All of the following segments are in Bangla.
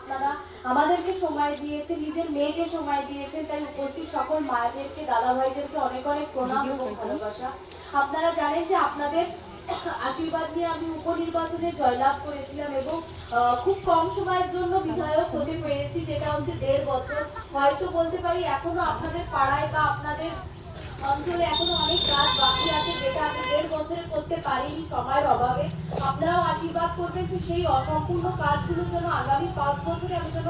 আপনারা আমাদেরকে সময় দিয়েছেন, নিজের মেয়েকে সময় দিয়েছেন, তাই উপস্থিত সকল মায়েদেরকে, দাদা ভাইদেরকে অনেক অনেক প্রণাম এবং ভালোবাসা। আপনারা জানেন যে আপনাদের আশীর্বাদ নিয়ে আমি উপনির্বাচনে জয়লাভ করেছিলাম এবং খুব কম সময়ের জন্য বিধায়ক হতে পেরেছি, যেটা হচ্ছে 1.5 বছর। হয়তো বলতে পারি এখনো আপনাদের পাড়ায় বা আপনাদের অঞ্চলে এখনো অনেক কাজ বাকি আছে, যেটা আমি 1.5 বছরে করতে পারিনি সময়ের অভাবে। আপনারাও আশীর্বাদ করবেন যে সেই অসম্পূর্ণ কাজগুলো যেন আগামী 5 বছরে আমি যেন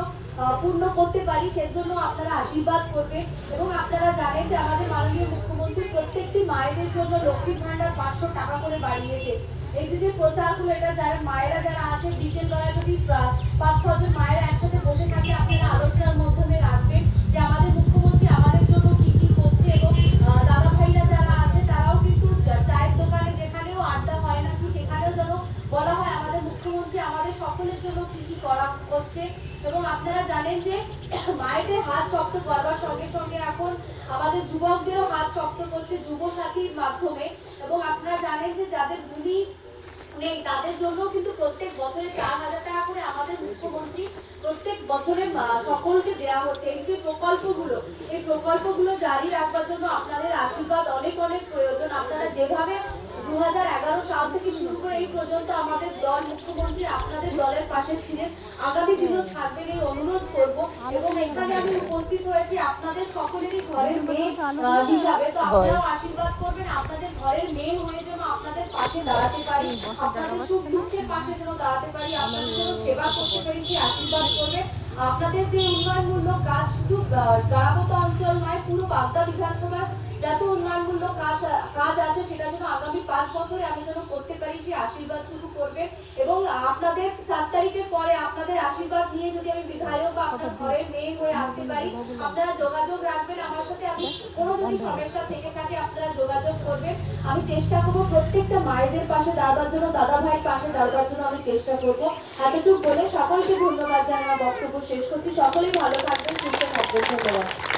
পূর্ণ করতে পারি, সেজন্য আপনারা আশীর্বাদ করবেন। এবং আপনারা জানেন যে আমাদের মাননীয় মুখ্যমন্ত্রী প্রত্যেকটি মায়েদের জন্য লক্ষ্মীর ভান্ডার 500 টাকা করে বাড়িয়েছে। এই যে প্রচারগুলো, এটা যারা মায়েরা যারা আছে, বিকেল বেলা যদি 5-6 জন মায়েরা একসাথে বসে থাকে, আপনারা আলোচনার মাধ্যমে রাখবেন যে আমাদের মুখ্যমন্ত্রী আমাদের জন্য কি কি করছে। এবং দাদা ভাইরা যারা আছে তারাও কিন্তু চায়ের দোকানে যেখানেও আড্ডা হয় না কি, সেখানেও যেন বলা হয় আমাদের মুখ্যমন্ত্রী আমাদের সকলের জন্য কি কি করা করছে। এবং আপনারা জানেন যে মায়েদের হাত শক্ত করবার সঙ্গে সঙ্গে এখন আমাদের যুবকদেরও হাত শক্ত করছে যুব সাথীর মাধ্যমে। এবং আপনারা জানেন যে যাদের ভূমি নেই তাদের জন্য কিন্তু প্রত্যেক বছরে 4,000 টাকা করে আমাদের মুখ্যমন্ত্রী প্রত্যেক বছরে সকলকে দেওয়া হচ্ছে। এই যে প্রকল্পগুলো, এই প্রকল্পগুলো জারি রাখবার জন্য আপনাদের আশীর্বাদ অনেক অনেক প্রয়োজন। আপনারা যেভাবে 2011 সাল থেকে শুরু করে এই পর্যন্ত আমাদের দল, মুখ্যমন্ত্রী আপনাদের দলের পাশে ছিলেন, আগামী দিনেও থাকবেন এই অনুরোধ করব। এবং এখানে আমি উপস্থিত হয়েছি আপনাদের সকলেরই ঘরের মেয়ে হিসাবে, তো আপনারাও আশীর্বাদ করবেন আপনাদের ঘরের মেয়ে হয়ে যেন আপনাদের পাশে দাঁড়াতে পারি, আপনাদের সুখ দুঃখের পাশে যেন দাঁড়াতে পারি, আপনাদের যেন সেবা করতে পারি, সেই আশীর্বাদ করবে। আপনাদের যে উন্নয়নমূলক কাজ শুধু গারাবত অঞ্চল নয়, পুরো বাগদা বিধানসভা যত উন্নয়নমূলক কাজ আছে সেটা যেন আগামী 5 বছরে আমি যেন করতে পারি, সেই আশীর্বাদ শুরু করবে। এবং আপনাদের 7 তারিখের পরে আপনাদের আশীর্বাদ নিয়ে যদি আমি বিধায়ক বা আপনার ঘরের মেয়ে হয়ে আসতে পারি, আপনারা যোগাযোগ রাখবেন আমার সাথে। আমি কোনো যদি সমস্যা থেকে থাকে আপনারা যোগাযোগ করবেন। আমি চেষ্টা করবো প্রত্যেকটা মায়েদের পাশে দাঁড়াবার জন্য, দাদা ভাইয়ের পাশে দাঁড়াবার জন্য আমি চেষ্টা করবো। এতটুকু বলে সকলকে ধন্যবাদ জানাই, বক্তব্য শেষ করছি। সকলেই ভালো থাকবেন, সুস্থ থাকবেন। ধন্যবাদ।